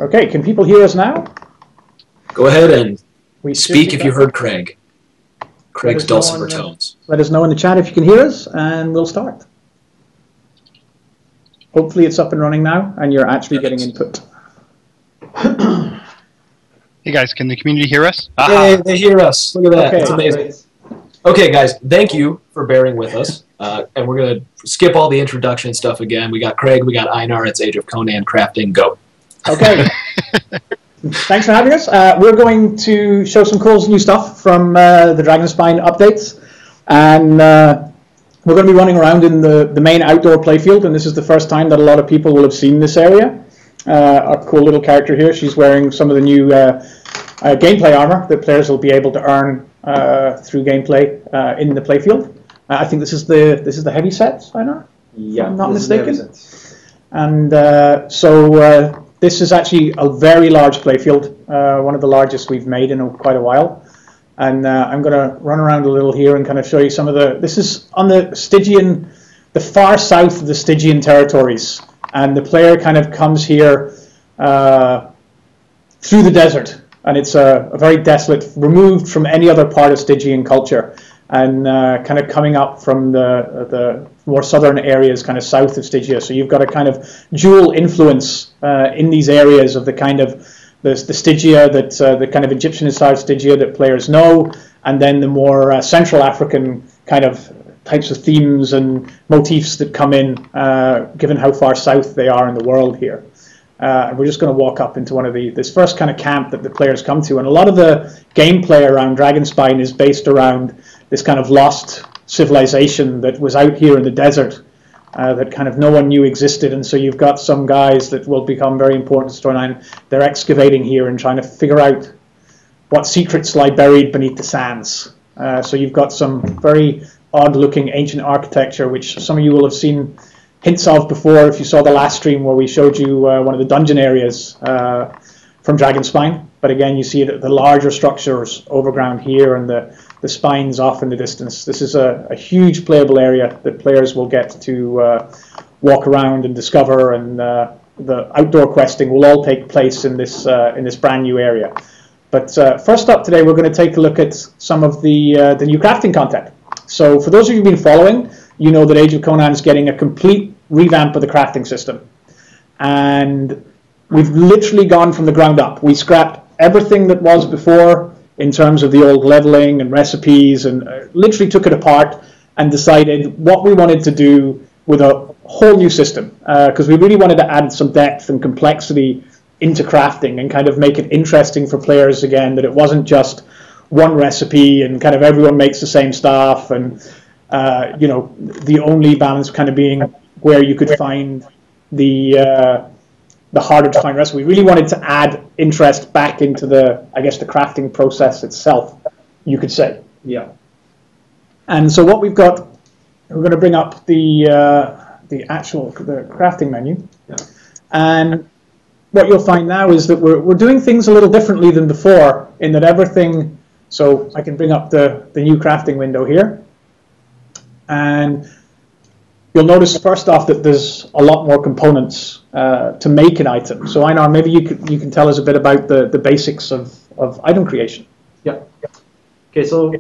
Okay, can people hear us now? Go ahead and speak if you heard Craig. Craig's dulcimer tones. Let us know in the chat if you can hear us, and we'll start. Hopefully it's up and running now, and you're actually getting input. Hey guys, can the community hear us? Hey, they hear us. Look at that. Okay. It's amazing. Okay, guys, thank you for bearing with us. And we're going to skip all the introduction stuff again. We got Craig, we got Einer, it's Age of Conan, crafting, go. Okay. Thanks for having us. We're going to show some cool new stuff from the Dragonspine updates. And we're going to be running around in the main outdoor playfield, and this is the first time that a lot of people will have seen this area. Our cool little character here, she's wearing some of the new gameplay armor that players will be able to earn through gameplay in the playfield. I think this is the heavy set, I know. Yeah, if I'm not mistaken. And so this is actually a very large playfield, one of the largest we've made in quite a while. And I'm going to run around a little here and kind of show you some of the. This is on the Stygian, the far south of the Stygian territories. And the player kind of comes here through the desert, and it's a very desolate, removed from any other part of Stygian culture, and kind of coming up from the more southern areas, kind of south of Stygia. So you've got a kind of dual influence in these areas of the kind of the Stygia that the kind of Egyptian-inspired Stygia that players know, and then the more Central African kind of types of themes and motifs that come in, given how far south they are in the world here. And we're just going to walk up into one of this first kind of camp that the players come to. And a lot of the gameplay around Dragonspine is based around this kind of lost civilization that was out here in the desert that kind of no one knew existed. And so you've got some guys that will become very important to storyline. They're excavating here and trying to figure out what secrets lie buried beneath the sands. So you've got some very odd-looking ancient architecture, which some of you will have seen hints of before if you saw the last stream where we showed you one of the dungeon areas from Dragonspine. But again, you see the larger structures overground here and the spines off in the distance. This is a huge playable area that players will get to walk around and discover, and the outdoor questing will all take place in this brand new area. But first up today, we're going to take a look at some of the new crafting content. So for those of you who've been following, you know that Age of Conan is getting a complete revamp of the crafting system. And we've literally gone from the ground up. We scrapped everything that was before in terms of the old leveling and recipes, and literally took it apart and decided what we wanted to do with a whole new system. Because we really wanted to add some depth and complexity into crafting and kind of make it interesting for players again, that it wasn't just one recipe and kind of everyone makes the same stuff, and you know, the only balance kind of being where you could find the harder to find recipe. We really wanted to add interest back into the, I guess, the crafting process itself, you could say. Yeah. And so what we've got, we're going to bring up the crafting menu. Yeah. And what you'll find now is that we're doing things a little differently than before, in that everything. So I can bring up the new crafting window here, and you'll notice first off that there's a lot more components to make an item. So Einer, maybe you can tell us a bit about the basics of item creation. Yeah. Okay, so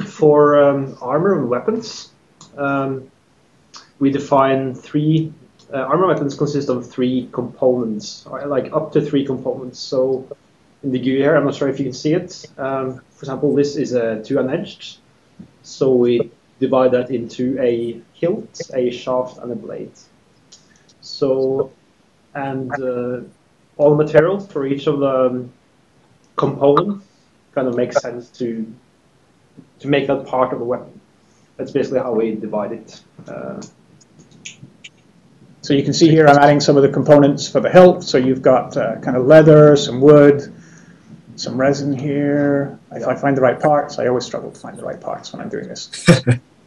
for armor and weapons, we define three. Armor weapons consist of 3 components, like up to 3 components. So in the GUI here, I'm not sure if you can see it. For example, this is a 2-edged. So we divide that into a hilt, a shaft, and a blade. So, and all materials for each of the components kind of makes sense to make that part of a weapon. That's basically how we divide it. So you can see here I'm adding some of the components for the hilt. So you've got kind of leather, some wood, some resin here. If I find the right parts, I always struggle to find the right parts when I'm doing this.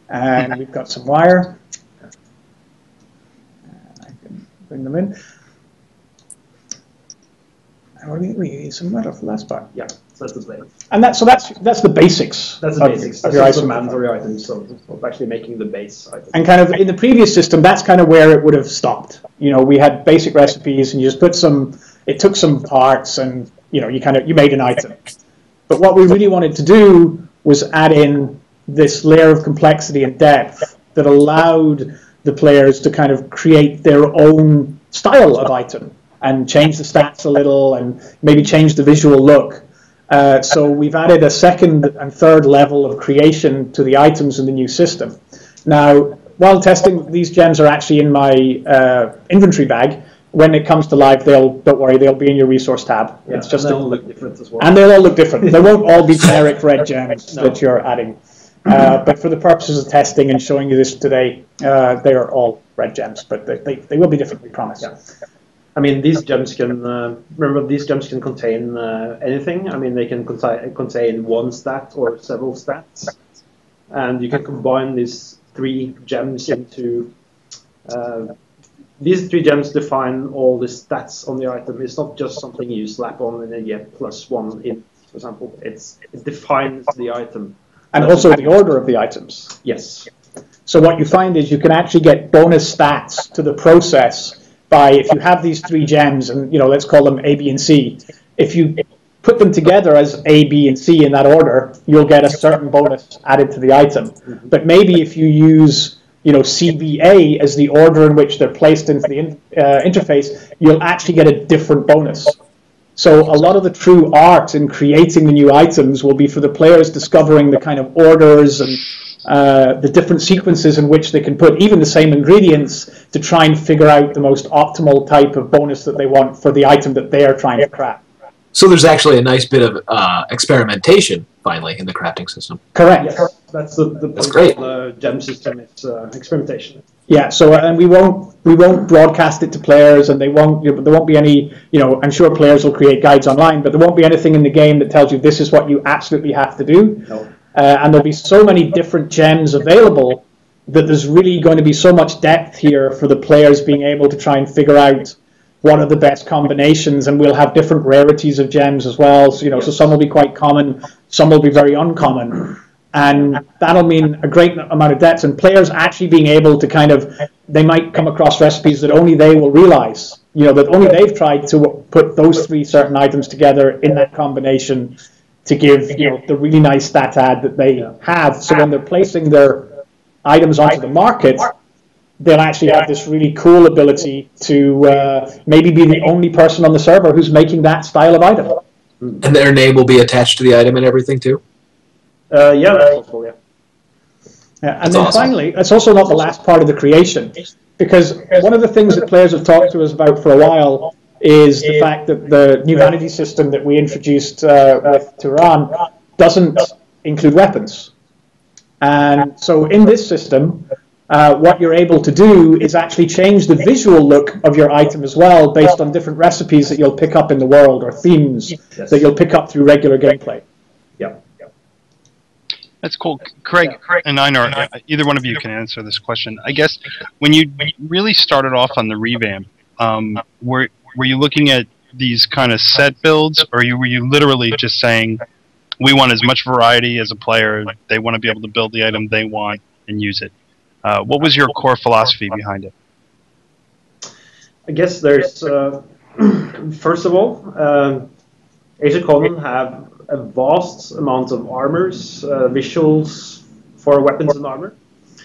And we've got some wire. I can bring them in. And we need some metal for the last part. Yeah, so that's the blade. And that's the basics. That's the basics. Of your item. Mandatory items, so actually making the base item. And kind of in the previous system, that's kind of where it would have stopped. You know, we had basic recipes, and you just put some it took some parts, and you made an item. But what we really wanted to do was add in this layer of complexity and depth that allowed the players to kind of create their own style of item and change the stats a little and maybe change the visual look. So we've added a second and third level of creation to the items in the new system. Now, while testing, these gems are actually in my inventory bag. When it comes to live, don't worry, they'll be in your resource tab. Yeah, it's just they'll all look different as well. And they'll all look different. They won't all be generic red gems that you're adding. But for the purposes of testing and showing you this today, they are all red gems, but they will be different, we promise. Yeah. I mean, these gems can, remember, these gems can contain anything. I mean, they can contain one stat or several stats. And you can combine these 3 gems into... these 3 gems define all the stats on the item. It's not just something you slap on and then get +1 in, for example. It defines the item. And also the order of the items. Yes. So what you find is you can actually get bonus stats to the process by, if you have these 3 gems, and let's call them A, B, and C. If you put them together as A, B, and C in that order, you'll get a certain bonus added to the item. Mm-hmm. But maybe if you use CBA as the order in which they're placed into the interface, you'll actually get a different bonus. So a lot of the true art in creating the new items will be for the players discovering the kind of orders and the different sequences in which they can put even the same ingredients to try and figure out the most optimal type of bonus that they want for the item that they are trying to craft. So there's actually a nice bit of experimentation, finally, in the crafting system. Correct. Yes, that's the That's point great. of the gem system. It's experimentation. Yeah. So and we won't broadcast it to players, and there won't be any. I'm sure players will create guides online, but there won't be anything in the game that tells you this is what you absolutely have to do. No. And there'll be so many different gems available that there's really going to be so much depth here for the players being able to try and figure out what are the best combinations, and we'll have different rarities of gems as well. So, so some will be quite common, some will be very uncommon. And that'll mean a great amount of depth, and players actually being able to they might come across recipes that only they will realize, that only they've tried to put those 3 certain items together in that combination to give, the really nice stat add that they have. So when they're placing their items onto the market, they'll actually have this really cool ability to maybe be the only person on the server who's making that style of item. And their name will be attached to the item and everything, too? Yeah, that's possible, yeah. And then finally, it's also not the last part of the creation, because one of the things that players have talked to us about for a while is the fact that the new vanity system that we introduced with Tehran doesn't include weapons. And so in this system, what you're able to do is actually change the visual look of your item as well, based on different recipes that you'll pick up in the world, or themes that you'll pick up through regular gameplay. Yeah. That's cool. Craig and Einer, either one of you can answer this question. I guess when you really started off on the revamp, were you looking at these kind of set builds, or were you literally just saying, we want as much variety as a player, they want to be able to build the item they want and use it? What was your core philosophy behind it? I guess there's, first of all, Age of Conan have a vast amount of armors, visuals for weapons and armor.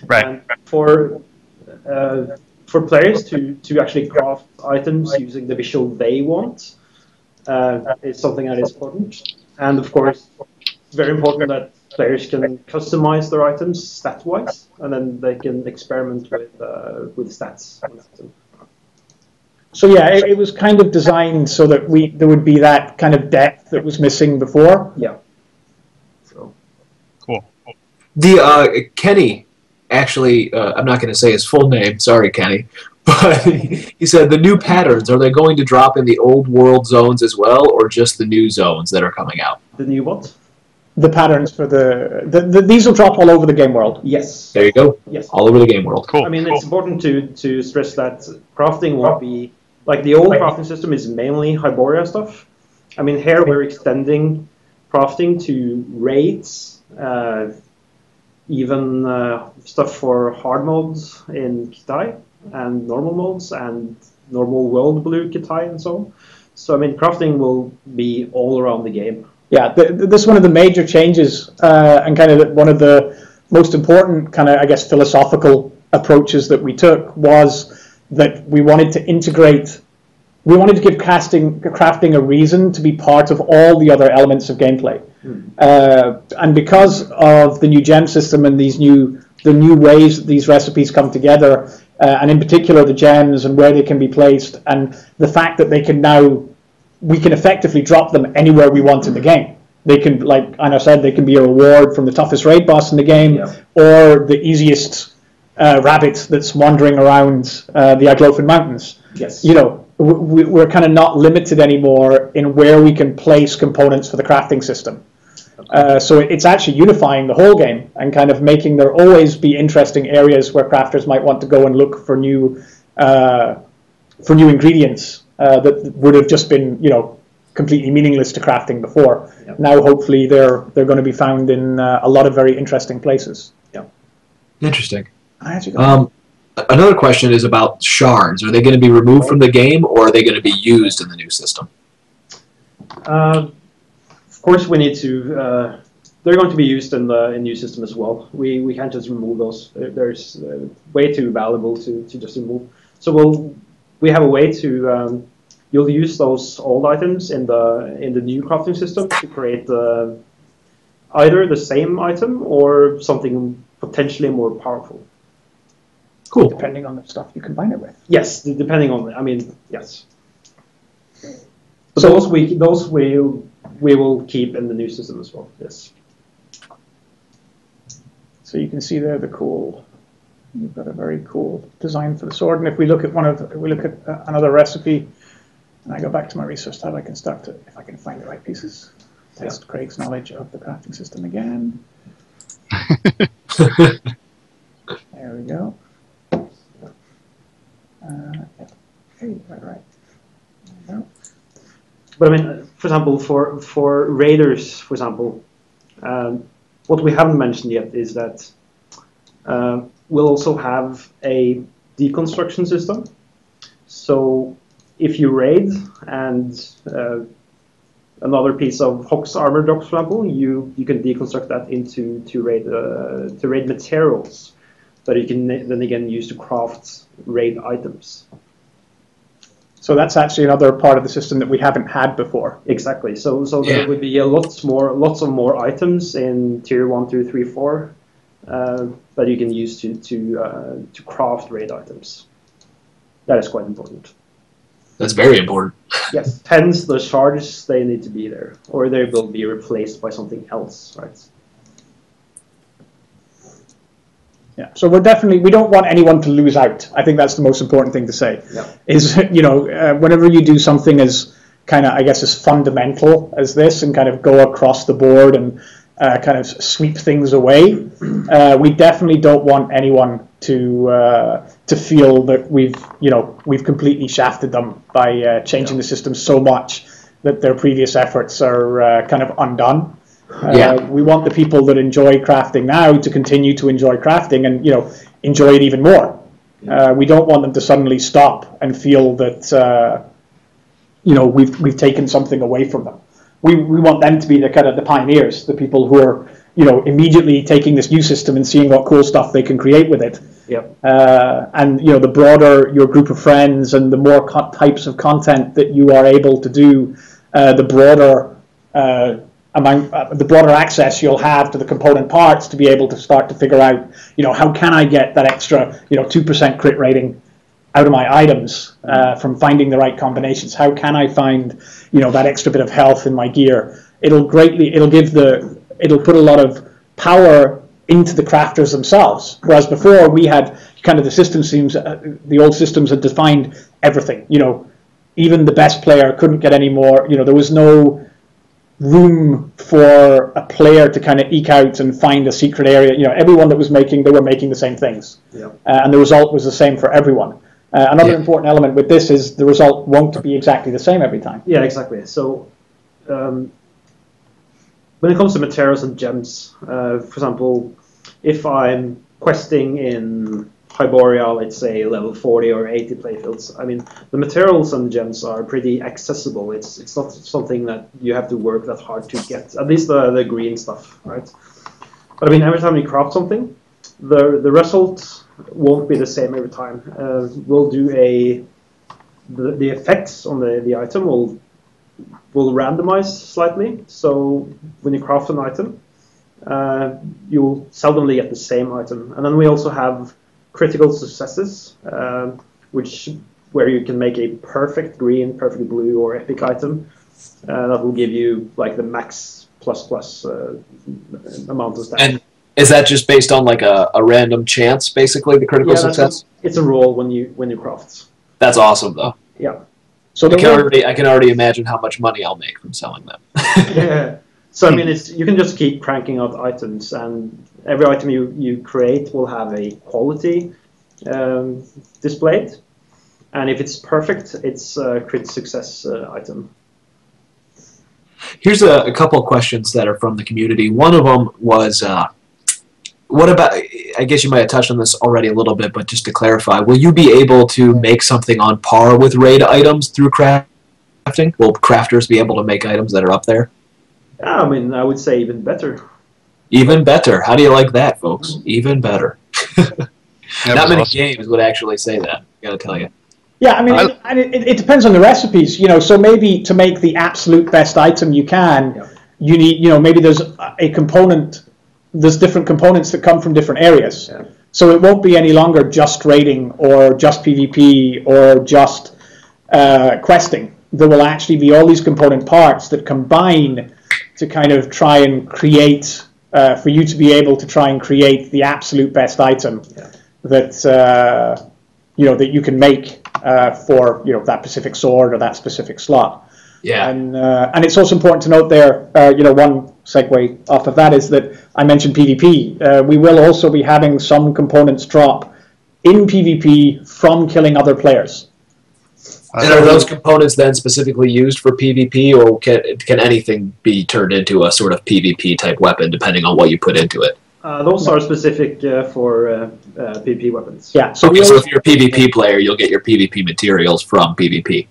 Right. And for players to actually craft items using the visual they want is something that is important. And of course, it's very important that players can customize their items stat-wise, and then they can experiment with stats on them. So yeah, it was kind of designed so that there would be that kind of depth that was missing before. Yeah. So cool. The Kenny, actually, I'm not going to say his full name. Sorry, Kenny. But he said the new patterns, are they going to drop in the old world zones as well, or just the new zones that are coming out? The new what? The patterns for these will drop all over the game world. Yes. There you go. Yes. All over the game world. Cool. I mean, it's important to stress that crafting won't be like the old crafting system is mainly Hyboria stuff. I mean, here we're extending crafting to raids, even stuff for hard modes in Kitai, and normal modes, and normal world blue Kitai, and so on. So I mean, crafting will be all around the game. Yeah, this is one of the major changes, and kind of one of the most important kind of, I guess, philosophical approaches that we took was that we wanted to integrate. We wanted to give crafting a reason to be part of all the other elements of gameplay, and because of the new gem system and the new ways that these recipes come together, and in particular the gems and where they can be placed, and the fact that we can effectively drop them anywhere we want in the game. They can, like Einer said, they can be a reward from the toughest raid boss in the game, or the easiest rabbit that's wandering around the Aglofen Mountains. Yes. You know, we're kind of not limited anymore in where we can place components for the crafting system. So it's actually unifying the whole game and kind of making there always be interesting areas where crafters might want to go and look for new ingredients that would have just been, you know, completely meaningless to crafting before. Yep. Now, hopefully, they're going to be found in a lot of very interesting places. Yeah. Interesting. Another question is about shards. Are they going to be removed from the game, or are they going to be used in the new system? Of course, we need to. They're going to be used in the new system as well. We can't just remove those. There's way too valuable to just remove. So we have a way to. You'll use those old items in the new crafting system to create either the same item or something potentially more powerful. Cool. Depending on the stuff you combine it with. Yes, depending on. I mean, yes. But so those we will keep in the new system as well. Yes. So you can see there the cool. You've got a very cool design for the sword, and if we look at another recipe, and I go back to my research tab, I can start to, if I can find the right pieces, test Craig's knowledge of the crafting system again. There we go. Okay, right. There we go. But I mean, for example, for raiders, for example, what we haven't mentioned yet is that we'll also have a deconstruction system. So if you raid and another piece of Hox armor drops, for example, you can deconstruct that into raid materials that you can then again use to craft raid items. So that's actually another part of the system that we haven't had before. Exactly. So there would be lots of more items in tier 1, 2, 3, 4 that you can use to craft raid items. That is quite important. That's very important. Yes. Hence the shards, they need to be there, or they will be replaced by something else, right? Yeah, so we don't want anyone to lose out. I think that's the most important thing to say. Yeah. Is, you know, whenever you do something as kind of, I guess, as fundamental as this and kind of go across the board and kind of sweep things away, we definitely don't want anyone to feel that we've completely shafted them by changing the system so much that their previous efforts are kind of undone. We want the people that enjoy crafting now to continue to enjoy crafting and, you know, enjoy it even more. We don't want them to suddenly stop and feel that you know, we've taken something away from them. We want them to be the kind of the pioneers, the people who are, you know, immediately taking this new system and seeing what cool stuff they can create with it. Yep. And, you know, the broader your group of friends and the more types of content that you are able to do, the broader the broader access you'll have to the component parts to be able to start to figure out, you know, how can I get that extra, you know, 2% crit rating out of my items from finding the right combinations? How can I find, you know, that extra bit of health in my gear? It'll put a lot of power into the crafters themselves. Whereas before we had kind of the old systems had defined everything. You know, even the best player couldn't get any more. You know, there was no room for a player to kind of eke out and find a secret area. You know, everyone that was they were making the same things. Yeah. And the result was the same for everyone. Another important element with this is the result won't be exactly the same every time. Yeah, exactly. So when it comes to materials and gems, for example, if I'm questing in Hyboria, let's say level 40 or 80 playfields. I mean, the materials and gems are pretty accessible. It's not something that you have to work that hard to get. At least the green stuff, right? But I mean, every time you craft something, the result won't be the same every time. We'll do the effects on the item will randomize slightly. So when you craft an item, you'll seldomly get the same item. And then we also have critical successes, where you can make a perfect green, perfect blue, or epic item that will give you like the max plus amount of stats. And is that just based on like a random chance, basically, the critical success? It's a roll when you craft. That's awesome, though. Yeah. So I can already imagine how much money I'll make from selling them. Yeah. So I mean, you can just keep cranking out items, and every item you create will have a quality displayed, and if it's perfect, it's a crit success item. Here's a couple of questions that are from the community. One of them was, what about, I guess you might have touched on this already a little bit, but just to clarify, will you be able to make something on par with raid items through crafting? Will crafters be able to make items that are up there? Yeah, I mean, I would say even better. Even better. How do you like that, folks? Even better. Not many awesome. games would actually say that, I gotta tell you. Yeah, I mean, it depends on the recipes, you know. So maybe to make the absolute best item you can, you need, you know, maybe there's a component, there's different components that come from different areas. Yeah. So it won't be any longer just raiding or just PvP or just questing. There will actually be all these component parts that combine to kind of try and create, for you to be able to try and create the absolute best item that you know, that you can make for, you know, that specific sword or that specific slot. Yeah. And it's also important to note there, you know, one segue off of that is that I mentioned PvP. We will also be having some components drop in PvP from killing other players. And are those components then specifically used for PvP, or can anything be turned into a sort of PvP type weapon depending on what you put into it? Those are specific for PvP weapons. Yeah. So if you're a PvP player, you'll get your PvP materials from PvP.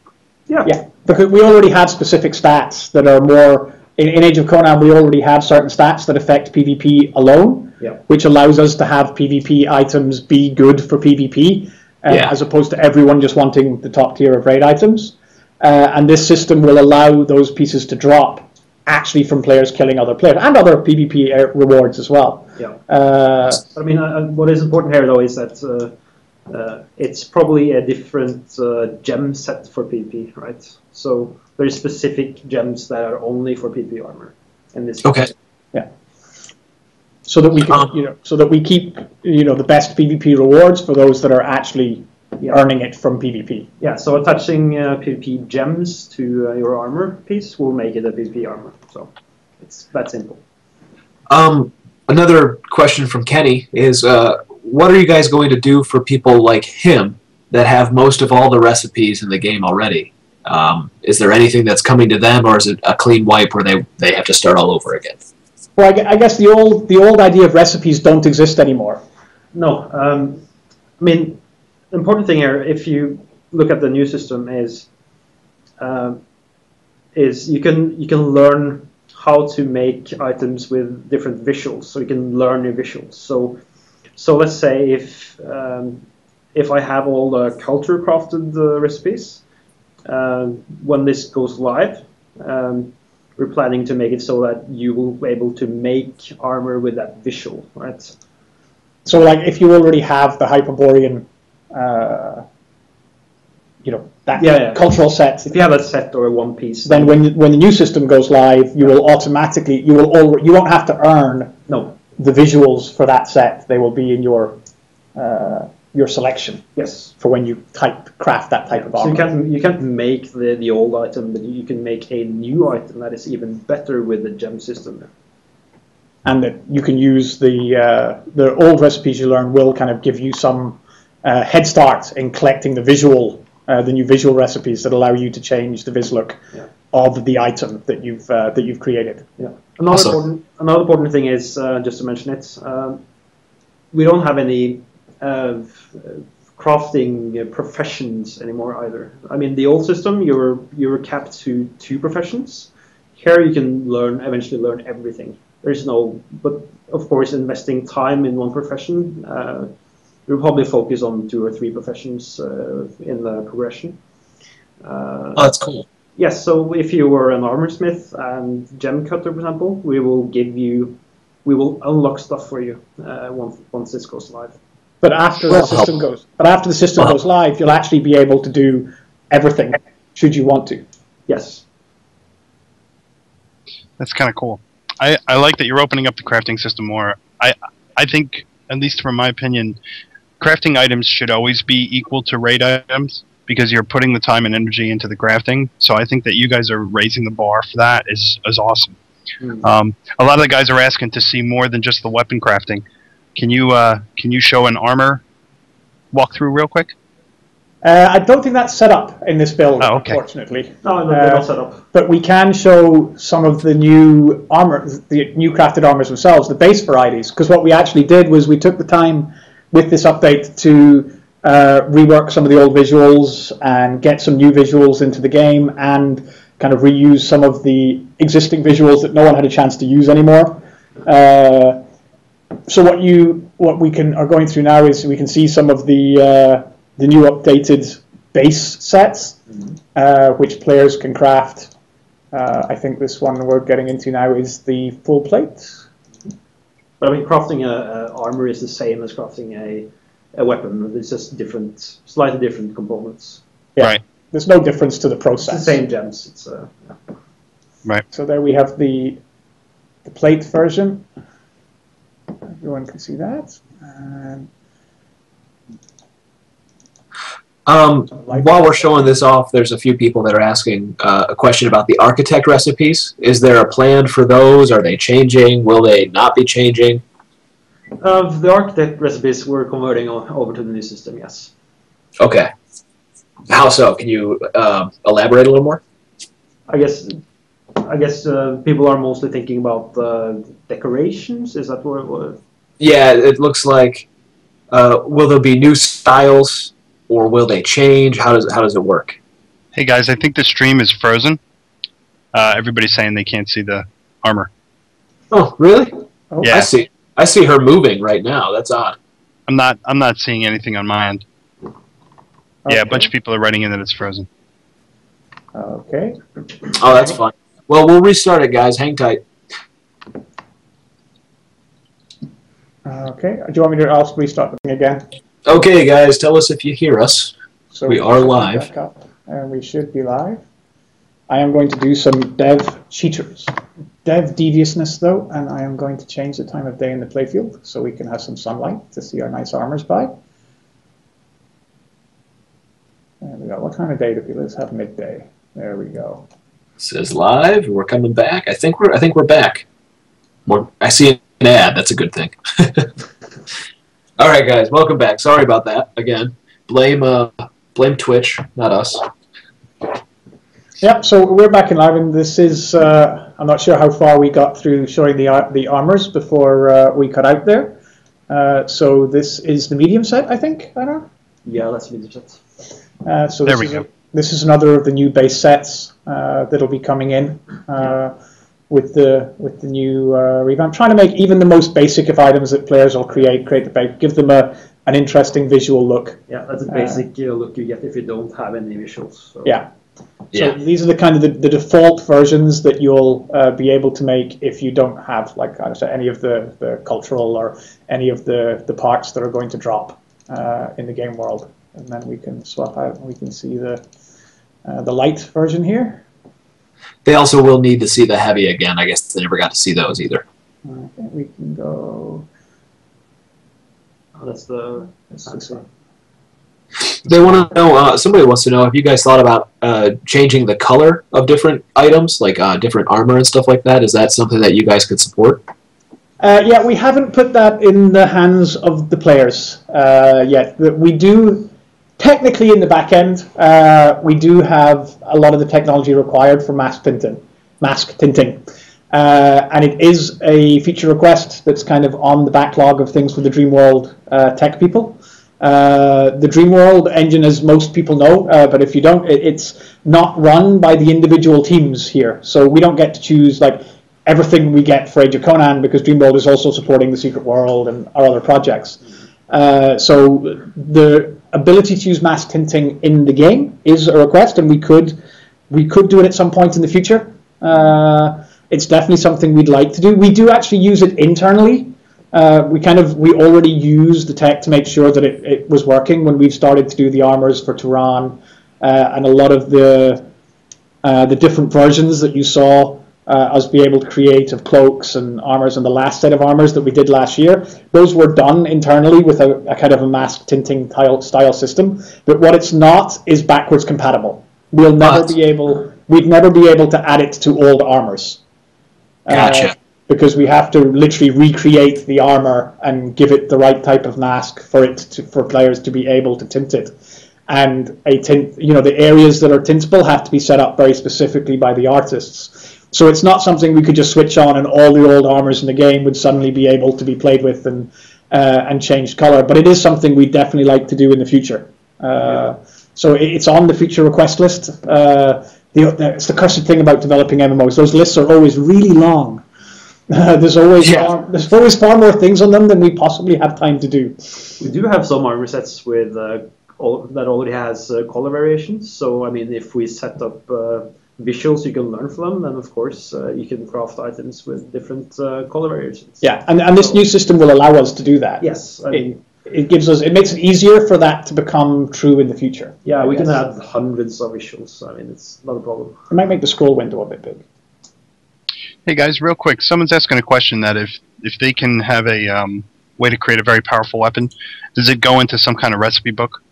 Yeah, because we already have specific stats that are more... In Age of Conan, we already have certain stats that affect PvP alone, which allows us to have PvP items be good for PvP, as opposed to everyone just wanting the top tier of raid items. And this system will allow those pieces to drop actually from players killing other players, and other PvP rewards as well. Yeah. I mean, what is important here, though, is that it's probably a different gem set for PvP, right? So there's specific gems that are only for PvP armor in this case. Okay. Yeah. So that we can, you know, so that we keep, you know, the best PvP rewards for those that are actually earning it from PvP. Yeah. So attaching PvP gems to your armor piece will make it a PvP armor. So it's that simple. Another question from Kenny is, what are you guys going to do for people like him that have most of all the recipes in the game already? Is there anything that's coming to them, or is it a clean wipe where they have to start all over again? Well, I guess the old idea of recipes don't exist anymore. No. I mean, the important thing here, if you look at the new system, is you can learn how to make items with different visuals. So you can learn new visuals. So let's say if I have all the culture crafted recipes, when this goes live, we're planning to make it so that you will be able to make armor with that visual, right? So, like, if you already have the Hyperborean, you know, that cultural set. If you have a set or a one piece, then when the new system goes live, you will automatically you won't have to earn the visuals for that set. They will be in your selection. Yes. For when you craft that type of armor. So you can't make the old item, but you can make a new item that is even better with the gem system. And that you can use the old recipes you learn will kind of give you some head start in collecting the new visual recipes that allow you to change the vis look of the item that you've created. Yeah. Another important thing is, just to mention it, we don't have any crafting professions anymore either. I mean, the old system, you were capped to 2 professions. Here you can eventually learn everything. There's no, but of course, investing time in one profession, you'll probably focus on 2 or 3 professions in the progression. Oh, that's cool. Yes, so if you were an armor smith and gem cutter, for example, we will unlock stuff for you once this goes live. But after the system goes live, you'll actually be able to do everything, should you want to. Yes. That's kind of cool. I like that you're opening up the crafting system more. I think, at least from my opinion, crafting items should always be equal to raid items because you're putting the time and energy into the crafting. So I think that you guys are raising the bar for that is awesome. Mm-hmm. A lot of the guys are asking to see more than just the weapon crafting. Can you show an armor walkthrough real quick? I don't think that's set up in this build, unfortunately. No, they're not set up. But we can show some of the new armor, the new crafted armors themselves, the base varieties. Because what we actually did was we took the time with this update to rework some of the old visuals and get some new visuals into the game and kind of reuse some of the existing visuals that no one had a chance to use anymore. So what we are going through now is we can see some of the new updated base sets, which players can craft. I think this one we're getting into now is the full plate. But I mean, crafting a armor is the same as crafting a weapon. It's just slightly different components. Yeah. Right. There's no difference to the process. It's the same gems. It's right. So there we have the plate version. Everyone can see that. While we're showing this off, there's a few people that are asking a question about the architect recipes. Is there a plan for those? Are they changing? Will they not be changing? The architect recipes we're converting over to the new system, yes. Okay. How so? Can you elaborate a little more? I guess people are mostly thinking about decorations. Is that what it was? Yeah, it looks like. Will there be new styles, or will they change? How does it work? Hey guys, I think the stream is frozen. Everybody's saying they can't see the armor. Oh, really? Oh. Yeah. I see her moving right now. That's odd. I'm not seeing anything on my end. Okay. Yeah, a bunch of people are writing in that it's frozen. Okay. Oh, that's fine. Well, we'll restart it, guys. Hang tight. Okay. Do you want me to restart the thing again? Okay, guys. Tell us if you hear us. So we are live. Back up, and we should be live. I am going to do some dev deviousness, though, and I am going to change the time of day in the playfield so we can have some sunlight to see our nice armors by. There we go. What time of day do we? Let's have midday. There we go. It says live. We're coming back. I think we're back. I see an ad. That's a good thing. All right, guys. Welcome back. Sorry about that. Again, blame Twitch, not us. Yep. So we're back in live, and this is. I'm not sure how far we got through showing the armors before we cut out there. So this is the medium set, I think. Einer? Yeah, that's medium set. So there we go. This is another of the new base sets that'll be coming in with the new revamp. Trying to make even the most basic of items that players will create the base, give them an interesting visual look. Yeah, that's a basic look you get if you don't have any visuals. So. Yeah. So these are the kind of the default versions that you'll be able to make if you don't have, like I said, any of the cultural or any of the parts that are going to drop in the game world. And then we can swap out and we can see the light version here. They also will need to see the heavy again. I guess they never got to see those either. Okay, we can go. Oh, that's the. They want to know. Somebody wants to know if you guys thought about changing the color of different items, like different armor and stuff like that. Is that something that you guys could support? Yeah, we haven't put that in the hands of the players yet. We do. Technically, in the back end, we do have a lot of the technology required for mask tinting, and it is a feature request that's kind of on the backlog of things for the Dreamworld tech people. The Dreamworld engine, as most people know, but if you don't, it's not run by the individual teams here. So we don't get to choose like everything we get for Age of Conan, because Dreamworld is also supporting the Secret World and our other projects. So the ability to use mask tinting in the game is a request, and we could do it at some point in the future. It's definitely something we'd like to do. We do actually use it internally. We already used the tech to make sure that it was working when we've started to do the armors for Turan, and a lot of the different versions that you saw us be able to create of cloaks and armors, and the last set of armors that we did last year. Those were done internally with a kind of a mask tinting style system. But what it's not is backwards compatible. We'd never be able to add it to old armors. Gotcha. Because we have to literally recreate the armor and give it the right type of mask for players to be able to tint it. And the areas that are tintable have to be set up very specifically by the artists. So it's not something we could just switch on and all the old armors in the game would suddenly be able to be played with and changed color. But it is something we'd definitely like to do in the future. So it's on the future request list. It's the cursed thing about developing MMOs. Those lists are always really long. There's always far more things on them than we possibly have time to do. We do have some armor sets with that already has color variations. So I mean, if we set up visuals you can learn from them, then of course you can craft items with different color variations. Yeah, and this new system will allow us to do that. Yes, I mean, it makes it easier for that to become true in the future. Yeah, we can add hundreds of visuals. I mean, it's not a problem. It might make the scroll window a bit big. Hey guys, real quick, someone's asking a question that if they can have a way to create a very powerful weapon, does it go into some kind of recipe book?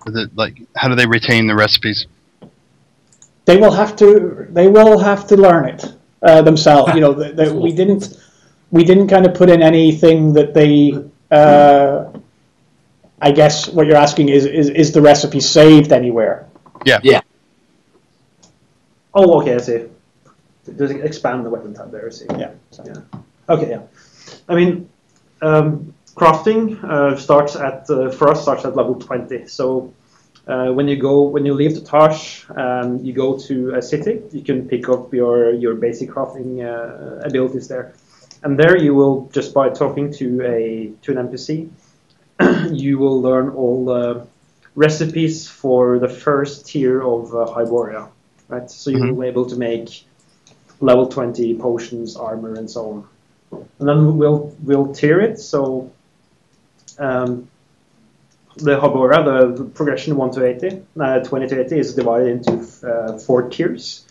Is it, like, how do they retain the recipes? They will have to learn it themselves. You know, we didn't kind of put in anything that they. I guess what you're asking is the recipe saved anywhere? Yeah. Yeah. Oh, okay, I see. Does it expand the weapon tab there? I see. Yeah. Yeah. Okay. Yeah. I mean, crafting starts at level 20. So when you leave the Taj, you go to a city. You can pick up your basic crafting abilities there, and there you will, just by talking to an NPC, you will learn all the recipes for the first tier of Hyboria, right? So you will be able to make level 20 potions, armor, and so on. And then we'll tier it. So the Hyboria, the progression 1 to 80, 20 to 80 is divided into 4 tiers.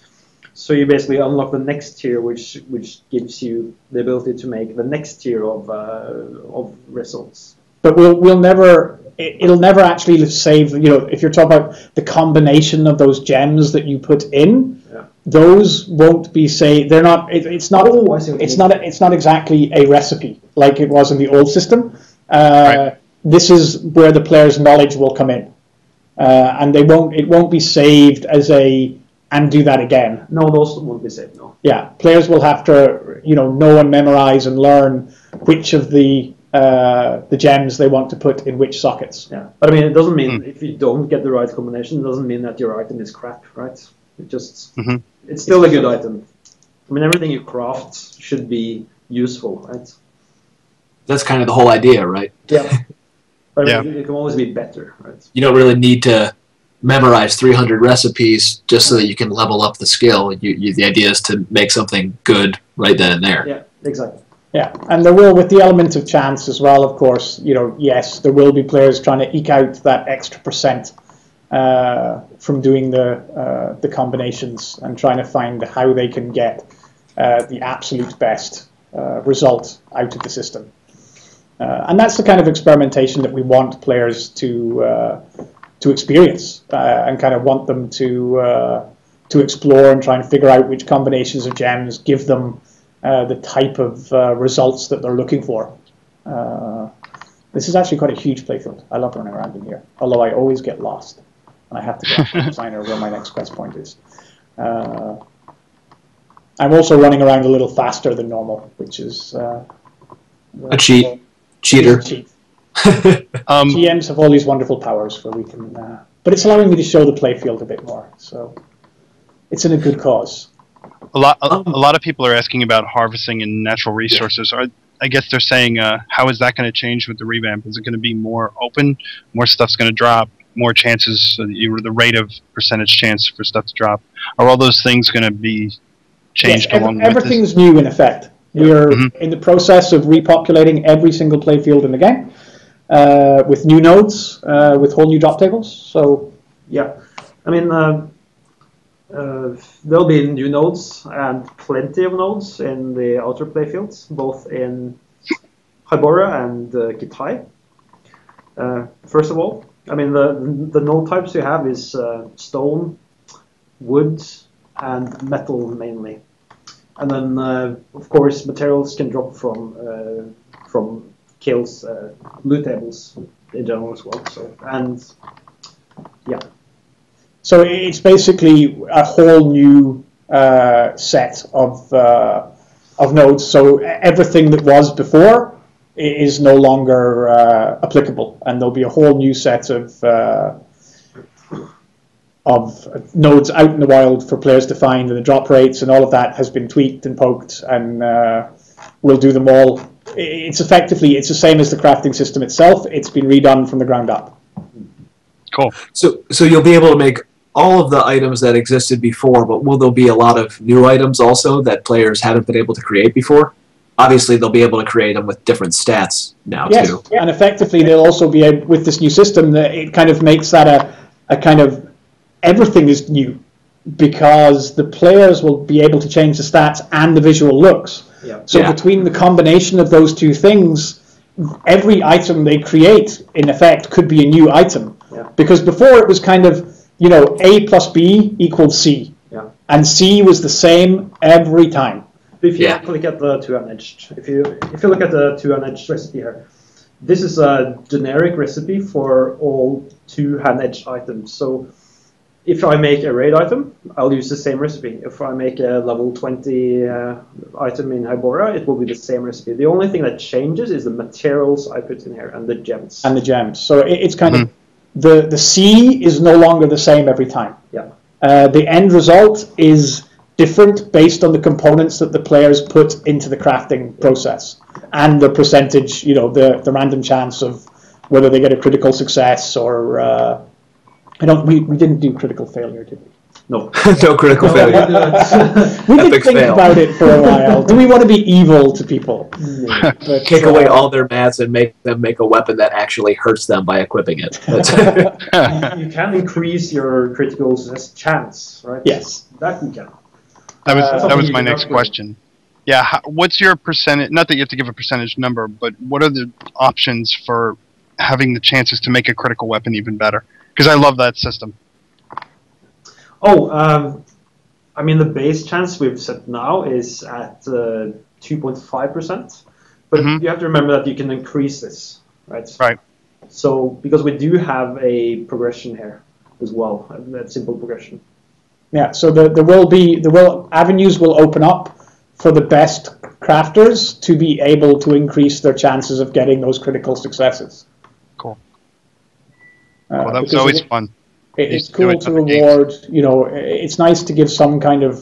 So you basically unlock the next tier, which gives you the ability to make the next tier of results. But it'll never actually save. You know, if you're talking about the combination of those gems that you put in, those won't be saved. They're not. It's not. Oh, I see what you mean. It's not exactly a recipe like it was in the old system. Right. This is where the player's knowledge will come in, and it won't be saved as and do that again. No, those won't be saved. No. Yeah, players will have to know and memorize and learn which of the gems they want to put in which sockets. Yeah, but I mean, it doesn't mean if you don't get the right combination, it doesn't mean that your item is crap, right? It just it's still a good item. I mean, everything you craft should be useful, right? That's kind of the whole idea, right? Yeah. But I mean, it can always be better, right? You don't really need to memorize 300 recipes just so that you can level up the skill. The idea is to make something good right then and there. Yeah, exactly. Yeah, and there will, with the element of chance as well, of course, yes, there will be players trying to eke out that extra percent from doing the combinations and trying to find how they can get the absolute best result out of the system. And that's the kind of experimentation that we want players to experience and kind of want them to explore and try and figure out which combinations of gems give them the type of results that they're looking for. This is actually quite a huge playfield. I love running around in here, although I always get lost, and I have to go after the designer where my next quest point is. I'm also running around a little faster than normal, which is a cheater. Cheat. GMs have all these wonderful powers where we can, but it's allowing me to show the playfield a bit more, so it's in a good cause. A lot of people are asking about harvesting and natural resources. I guess they're saying, how is that going to change with the revamp? Is it going to be more open? More stuff's going to drop? More chances, the rate of percentage chance for stuff to drop? Are all those things going to be changed along with this? Everything's new in effect. We are in the process of repopulating every single playfield in the game with new nodes, with whole new drop tables. So, yeah, I mean, there'll be new nodes and plenty of nodes in the Autoplay Fields, both in Hybora and Kitai. First of all, I mean, the node types you have is stone, wood, and metal mainly. And then, of course, materials can drop from kills, loot tables in general as well. So, and yeah. So it's basically a whole new set of nodes. So everything that was before is no longer applicable, and there'll be a whole new set of nodes out in the wild for players to find, and the drop rates and all of that has been tweaked and poked, and we'll do them all. It's the same as the crafting system itself. It's been redone from the ground up. Cool. So you'll be able to make all of the items that existed before, but will there be a lot of new items also that players haven't been able to create before? Obviously, they'll be able to create them with different stats now, too. Yes, and effectively, they'll also be able, with this new system, that it kind of makes that a kind of everything is new, because the players will be able to change the stats and the visual looks. Yeah. So between the combination of those two things, every item they create, in effect, could be a new item. Yeah. Because before it was kind of, A plus B equals C. Yeah. And C was the same every time. If you look at the two-unedged, if you look at the two-unedged recipe here, this is a generic recipe for all two-hand-edged items. So if I make a raid item, I'll use the same recipe. If I make a level 20 item in Hybora, it will be the same recipe. The only thing that changes is the materials I put in here and the gems. So it's kind of the C is no longer the same every time. Yeah. The end result is different based on the components that the players put into the crafting process and the percentage, the random chance of whether they get a critical success or we didn't do critical failure, did we? No. No critical failure. We did think about it for a while. Do we want to be evil to people? But, kick away all their mats and make them make a weapon that actually hurts them by equipping it. You can increase your critical success chance, right? Yes. That you can. That was my next question. Yeah, what's your percentage? Not that you have to give a percentage number, but what are the options for having the chances to make a critical weapon even better? Because I love that system. I mean, the base chance we've set now is at 2.5%, but you have to remember that you can increase this, right? Right. So, because we do have a progression here as well, that simple progression. Yeah, so avenues will open up for the best crafters to be able to increase their chances of getting those critical successes. Cool. Well, that was always fun. It's cool to reward, it's nice to give some kind of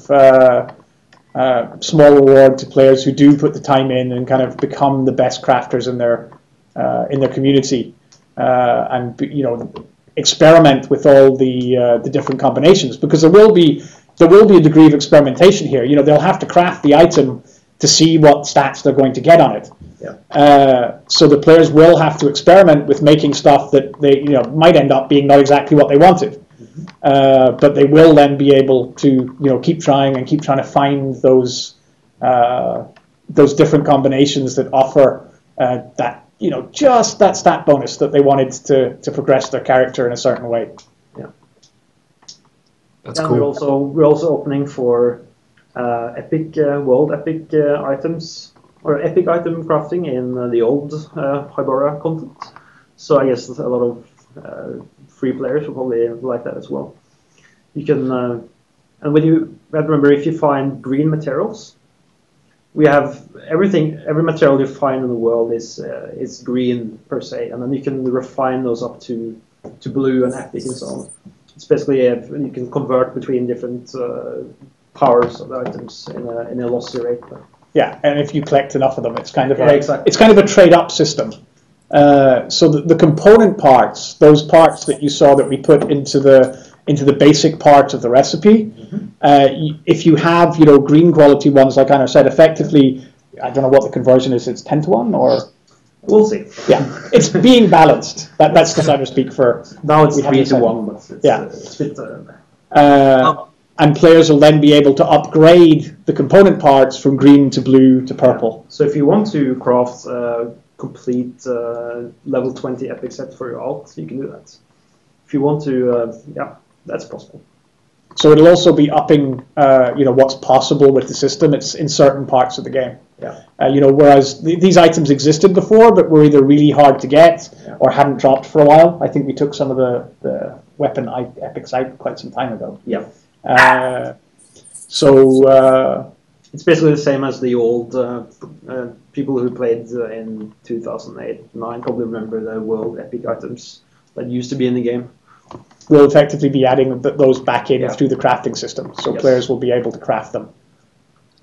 small reward to players who do put the time in and kind of become the best crafters in their community, and experiment with all the different combinations, because there will be a degree of experimentation here. They'll have to craft the item to see what stats they're going to get on it. Yeah. So the players will have to experiment with making stuff that they might end up being not exactly what they wanted, but they will then be able to keep trying to find those different combinations that offer that just that stat bonus that they wanted to progress their character in a certain way. Yeah. That's and cool. We're also opening for epic world epic items. Or epic item crafting in the old Hybora content. So I guess a lot of free players will probably like that as well. You can, and when you have to remember, if you find green materials, we have everything. Every material you find in the world is green per se, and then you can refine those up to blue and epic and so on. It's basically you can convert between different powers of the items in a lossy rate. Yeah, and if you collect enough of them, it's kind of exactly. It's kind of a trade-up system. So the component parts, those parts that you saw that we put into the basic part of the recipe, if you have green quality ones, like Einer said, effectively, I don't know what the conversion is. It's 10-to-1 or. We'll see. Yeah, it's being balanced. That's the Einer speak for. Now it's 3-to-1, but it's a bit. And players will then be able to upgrade the component parts from green to blue to purple. So if you want to craft a complete level 20 epic set for your alt, you can do that. If you want to, that's possible. So it'll also be upping, what's possible with the system. It's in certain parts of the game. Yeah. Whereas these items existed before, but were either really hard to get or hadn't dropped for a while. I think we took some of the weapon epics out quite some time ago. Yeah. It's basically the same as the old people who played in 2008-9 probably remember the world epic items that used to be in the game. We'll effectively be adding those back in through the crafting system, so players will be able to craft them.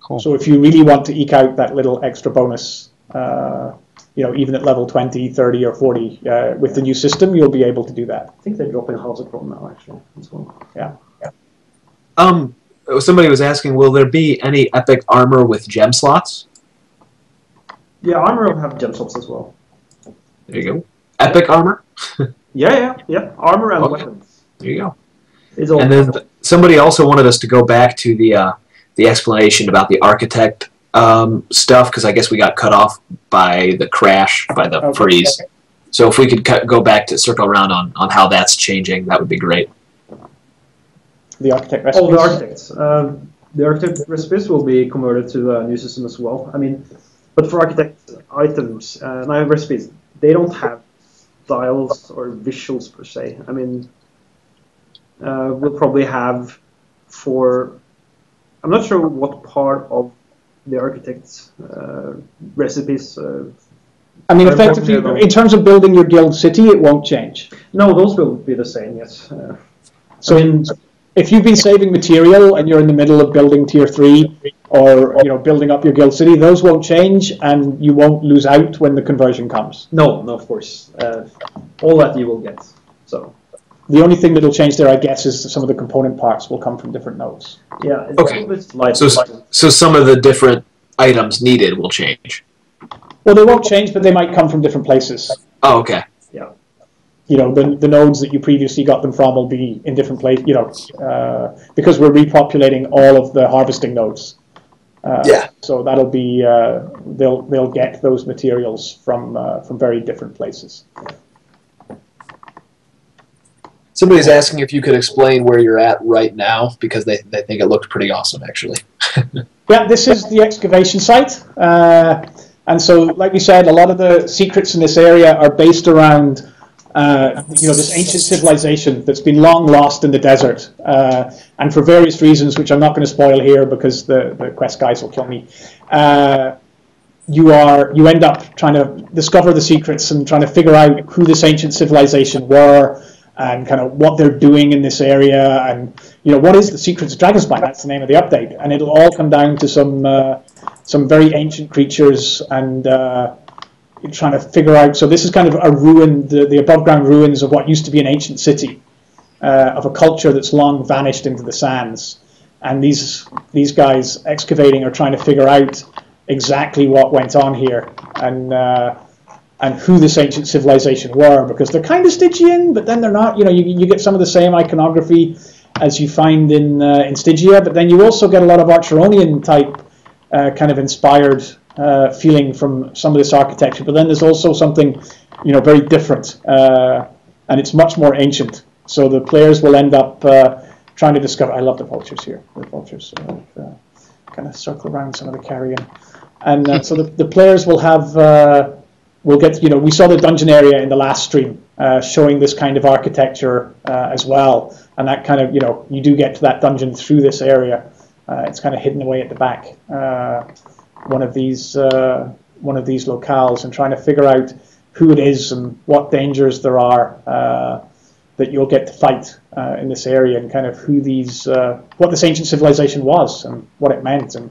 Cool. So if you really want to eke out that little extra bonus, even at level 20, 30, or 40, with the new system, you'll be able to do that. I think they're dropping House of Chrome now, actually, as well. Yeah. Somebody was asking, will there be any epic armor with gem slots? Yeah, armor will have gem slots as well. There you go. Epic armor? Yeah. Armor and weapons. There you go. And then somebody also wanted us to go back to the explanation about the architect stuff, because I guess we got cut off by the crash, by the freeze. Okay. So if we could go back to circle around on how that's changing, that would be great. The architect recipes? Oh, the architects. The architect recipes will be converted to the new system as well. I mean, but for architect items, and I have recipes, they don't have styles or visuals per se. I mean, we'll probably have I'm not sure what part of the architect's recipes. I mean, effectively, in terms of building your guild city, it won't change. No, those will be the same, yes. If you've been saving material and you're in the middle of building tier 3 or building up your guild city, those won't change and you won't lose out when the conversion comes. No, of course. All that you will get. So the only thing that'll change there, I guess, is some of the component parts will come from different nodes. Yeah. Okay. So some of the different items needed will change. Well, they won't change, but they might come from different places. Oh, okay. Yeah. The nodes that you previously got them from will be in different places, because we're repopulating all of the harvesting nodes. So that'll be, they'll get those materials from very different places. Somebody's asking if you could explain where you're at right now, because they think it looked pretty awesome, actually. Yeah, this is the excavation site. And so, like we said, a lot of the secrets in this area are based around this ancient civilization that's been long lost in the desert, and for various reasons, which I'm not going to spoil here because the quest guys will kill me. You end up trying to discover the secrets and trying to figure out who this ancient civilization were and kind of what they're doing in this area, and what is the secrets of Dragonspine. That's the name of the update, and it'll all come down to some very ancient creatures and. Trying to figure out, so this is kind of a ruin, the above ground ruins of what used to be an ancient city, of a culture that's long vanished into the sands, and these guys excavating are trying to figure out exactly what went on here and who this ancient civilization were, because they're kind of Stygian, but then they're not. You get some of the same iconography as you find in Stygia, but then you also get a lot of Archeronian type kind of inspired feeling from some of this architecture, but then there's also something, very different, and it's much more ancient. So the players will end up trying to discover. I love the vultures here. The vultures kind of circle around some of the carrion, and so the players will have will get. We saw the dungeon area in the last stream showing this kind of architecture as well, and that kind of you do get to that dungeon through this area. It's kind of hidden away at the back. one of these locales and trying to figure out who it is and what dangers there are that you'll get to fight in this area, and kind of who what this ancient civilization was and what it meant, and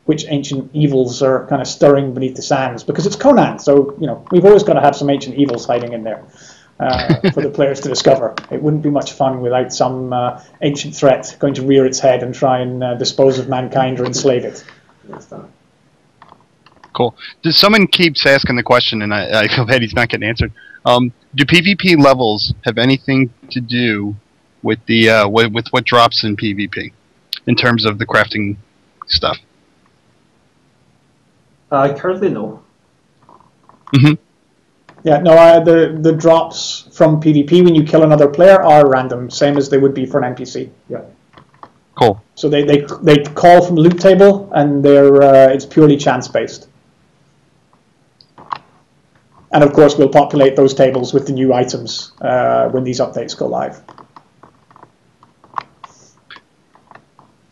which ancient evils are kind of stirring beneath the sands, because it's Conan, so we've always got to have some ancient evils hiding in there for the players to discover. It wouldn't be much fun without some ancient threat going to rear its head and try and dispose of mankind or enslave it. Cool. Someone keeps asking the question, and I feel bad he's not getting answered. Do PvP levels have anything to do with the with what drops in PvP in terms of the crafting stuff? Currently, no. Mm-hmm. Yeah, no. The drops from PvP when you kill another player are random, same as they would be for an NPC. Yeah. Cool. So they call from the loot table, and it's purely chance based. And of course, we'll populate those tables with the new items when these updates go live.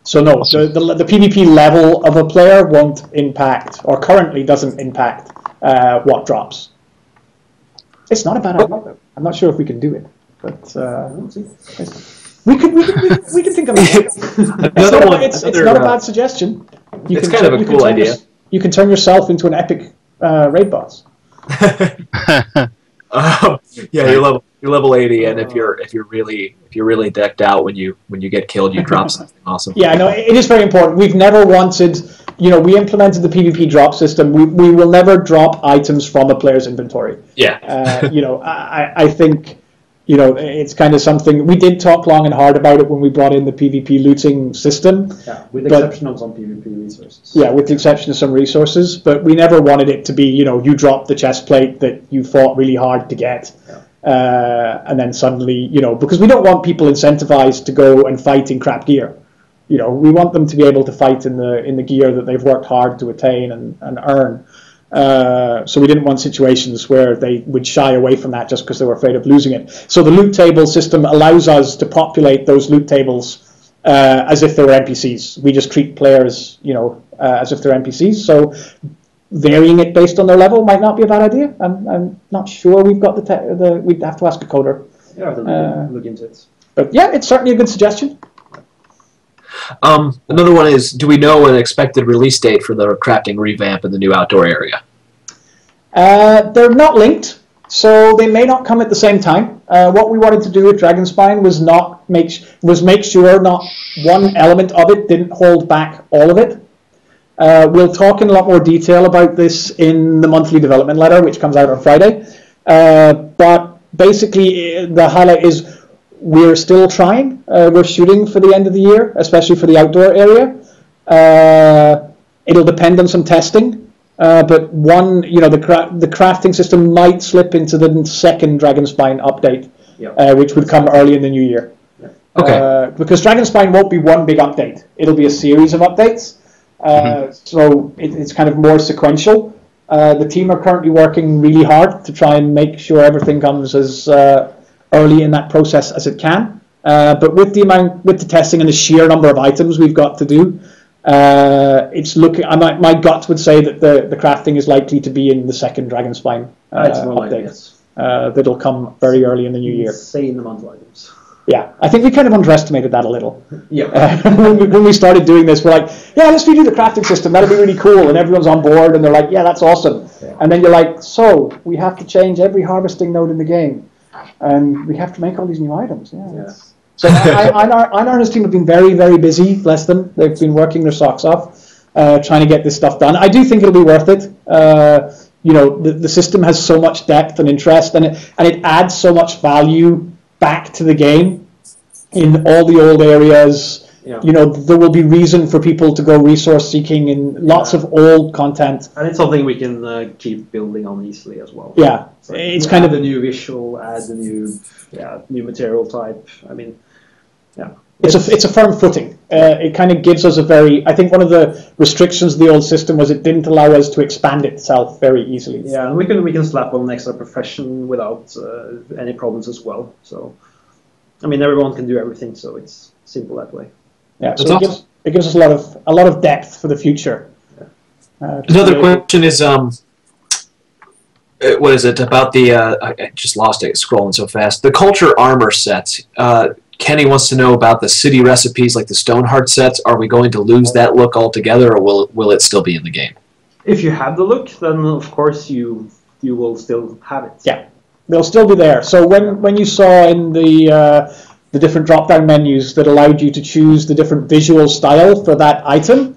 So no, the PvP level of a player won't impact, or currently doesn't impact, what drops. It's not a bad idea, though. I'm not sure if we can do it, but we can think of it. It's not a bad suggestion. It's kind of a cool idea. You can turn yourself into an epic raid boss. Yeah, you're level 80, and if you're really decked out when you get killed, you drop something awesome. Yeah, no, it is very important. We've never wanted, we implemented the PvP drop system. We will never drop items from a player's inventory. Yeah. I think, it's kind of something we did talk long and hard about it when we brought in the PvP looting system. Yeah, with the exception of some PvP resources. Yeah, with the exception of some resources, but we never wanted it to be, you drop the chest plate that you fought really hard to get. Yeah. And then suddenly, because we don't want people incentivized to go and fight in crap gear. We want them to be able to fight in the gear that they've worked hard to attain and earn. So we didn't want situations where they would shy away from that just because they were afraid of losing it. So the loot table system allows us to populate those loot tables as if they were NPCs. We just treat players, as if they're NPCs. So varying it based on their level might not be a bad idea. I'm not sure we've got we'd have to ask a coder. Yeah, I'll look into it. But yeah, it's certainly a good suggestion. Another one is, do we know an expected release date for the crafting revamp in the new outdoor area? They're not linked, so they may not come at the same time. What we wanted to do with Dragonspine was make sure not one element of it didn't hold back all of it. We'll talk in a lot more detail about this in the monthly development letter, which comes out on Friday. But basically, the highlight is we're still trying. We're shooting for the end of the year, especially for the outdoor area. It'll depend on some testing. But the crafting system might slip into the second Dragonspine update, which would come early in the new year. Yeah. Okay. Because Dragonspine won't be one big update. It'll be a series of updates. So it's kind of more sequential. The team are currently working really hard to try and make sure everything comes as early in that process as it can. But with the testing and the sheer number of items we've got to do, it's looking. My gut would say that the crafting is likely to be in the second Dragonspine update. That'll come very early in the new year. Insane amount of items. Yeah, I think we kind of underestimated that a little. Yeah. When we started doing this, we're like, yeah, let's redo the crafting system. That'll be really cool. And everyone's on board, and they're like, yeah, that's awesome. Yeah. And then you're like, so we have to change every harvesting node in the game, and we have to make all these new items. Yeah. So Einer and his team have been very, very busy. Bless them. They've been working their socks off, trying to get this stuff done. I do think it'll be worth it. The system has so much depth and interest, and it adds so much value back to the game in all the old areas. Yeah. There will be reason for people to go resource seeking in lots of old content, and it's something we can keep building on easily as well. Yeah, so it's kind of a new visual, add a new material type. I mean, yeah, it's a firm footing. It kind of gives us I think one of the restrictions of the old system was it didn't allow us to expand itself very easily. Yeah, and we can slap on an extra profession without any problems as well. So, I mean, everyone can do everything, so it's simple that way. Yeah, so it gives us a lot of depth for the future. Another question is, what is it about the? I just lost it scrolling so fast. The culture armor sets. Kenny wants to know about the city recipes, like the Stoneheart sets. Are we going to lose that look altogether, or will it still be in the game? If you have the look, then of course you will still have it. Yeah, they'll still be there. So when you saw in the different drop-down menus that allowed you to choose the different visual style for that item,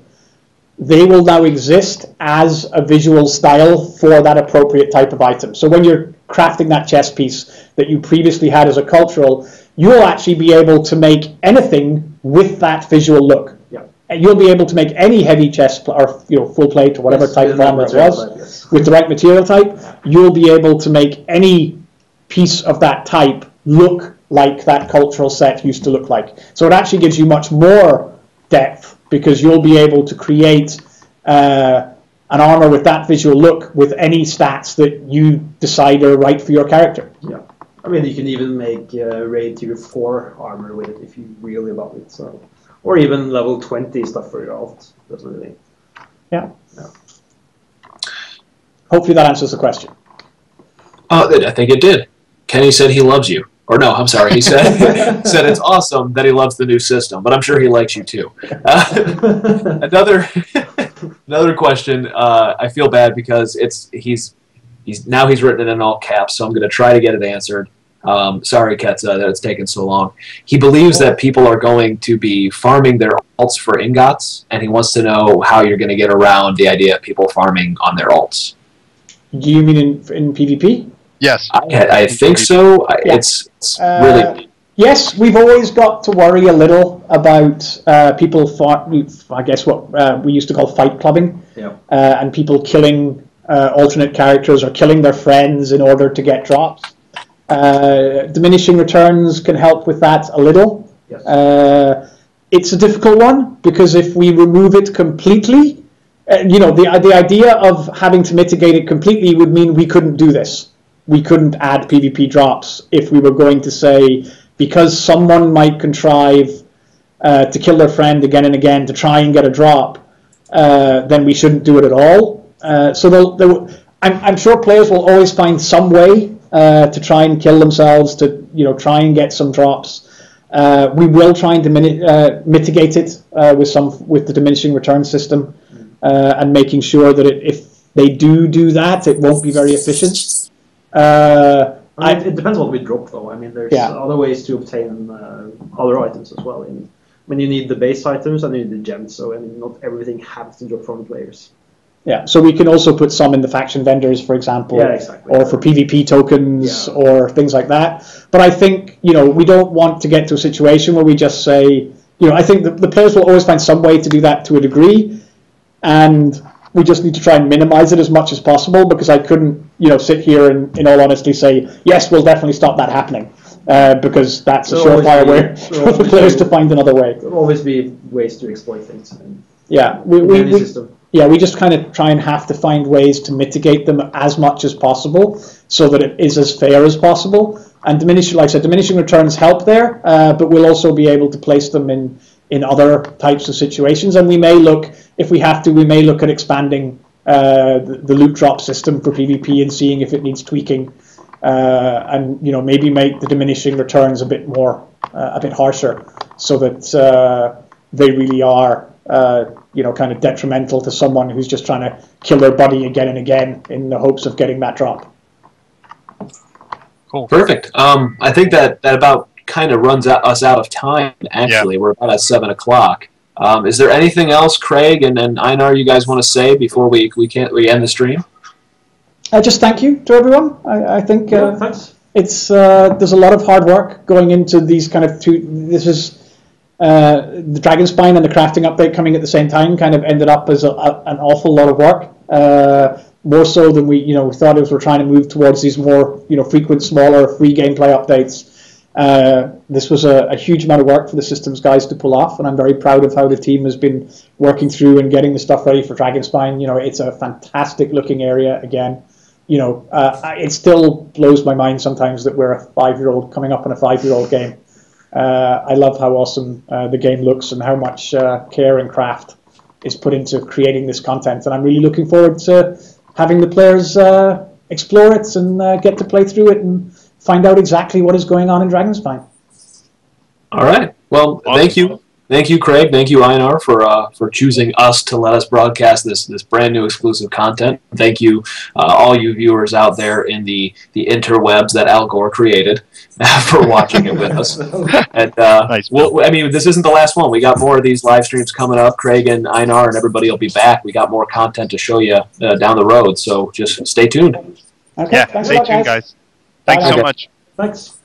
they will now exist as a visual style for that appropriate type of item. So when you're crafting that chess piece that you previously had as a cultural, you'll actually be able to make anything with that visual look. Yeah. And you'll be able to make any heavy chest or full plate or whatever type of armor it was with the right material type. You'll be able to make any piece of that type look like that cultural set used to look like. So it actually gives you much more depth because you'll be able to create an armor with that visual look with any stats that you decide are right for your character. Yeah. I mean, you can even make raid tier 4 armor with it if you really love it. So, or even level 20 stuff for your alt. Doesn't really. Yeah. Hopefully that answers the question. I think it did. Kenny said he loves you. Or no, I'm sorry. He said said it's awesome that he loves the new system, but I'm sure he likes you too. Another question. I feel bad because he's written it in all caps, so I'm going to try to get it answered. Sorry, Ketza, that it's taken so long. He believes that people are going to be farming their alts for ingots, and he wants to know how you're going to get around the idea of people farming on their alts. Do you mean in PvP? Yes. I think so. Yeah. It's really... Yes, we've always got to worry a little about people, I guess what we used to call fight clubbing, and people killing alternate characters or killing their friends in order to get drops. Diminishing returns can help with that a little. Yes. It's a difficult one because if we remove it completely, the idea of having to mitigate it completely would mean we couldn't do this. We couldn't add PvP drops if we were going to say, because someone might contrive to kill their friend again and again to try and get a drop, then we shouldn't do it at all. I'm sure players will always find some way to try and kill themselves, to try and get some drops. We will try and mitigate it with the diminishing return system, and making sure that if they do that, it won't be very efficient. It depends what we drop, though. I mean, there's other ways to obtain other items as well. When you need the base items and you need the gems, so not everything has to drop from the players. Yeah, so we can also put some in the faction vendors, for example, or for PvP tokens or things like that. But I think, we don't want to get to a situation where we just say, I think the players will always find some way to do that to a degree, and we just need to try and minimize it as much as possible, because I couldn't, sit here and, in all honesty, say, yes, we'll definitely stop that happening, because that's a surefire way for the players to find another way. There'll always be ways to exploit things. We just kind of try and have to find ways to mitigate them as much as possible so that it is as fair as possible. And diminishing returns help there, but we'll also be able to place them in other types of situations. And we may look, if we have to, at expanding the loot drop system for PvP and seeing if it needs tweaking, and maybe make the diminishing returns a bit harsher, so that they really are kind of detrimental to someone who's just trying to kill their buddy again and again in the hopes of getting that drop. Cool. Perfect. I think that about kind of runs us out of time, actually. We're about at 7 o'clock. Is there anything else, Craig and Einer, you guys want to say before we end the stream? Just thank you to everyone. I think thanks. It's there's a lot of hard work going into these kind of two. This is the Dragonspine and the crafting update coming at the same time kind of ended up as an awful lot of work. More so than we thought, as we're trying to move towards these more frequent, smaller, free gameplay updates. This was a huge amount of work for the systems guys to pull off, and I'm very proud of how the team has been working through and getting the stuff ready for Dragonspine. It's a fantastic looking area again. It still blows my mind sometimes that we're a 5-year-old coming up on a 5-year-old game. I love how awesome the game looks and how much care and craft is put into creating this content, and I'm really looking forward to having the players explore it and get to play through it and find out exactly what is going on in Dragonspine. All right. Well, Awesome. Thank you. Thank you, Craig. Thank you, Einar, for choosing us to let us broadcast this brand new exclusive content. Thank you, all you viewers out there in the interwebs that Al Gore created, for watching it with us. And Nice, Bill. I mean, this isn't the last one. We got more of these live streams coming up. Craig and Einar and everybody will be back. We got more content to show you down the road. So just stay tuned. Okay, Yeah, thanks stay a lot, tuned, guys. Thanks Bye. so much. Thanks.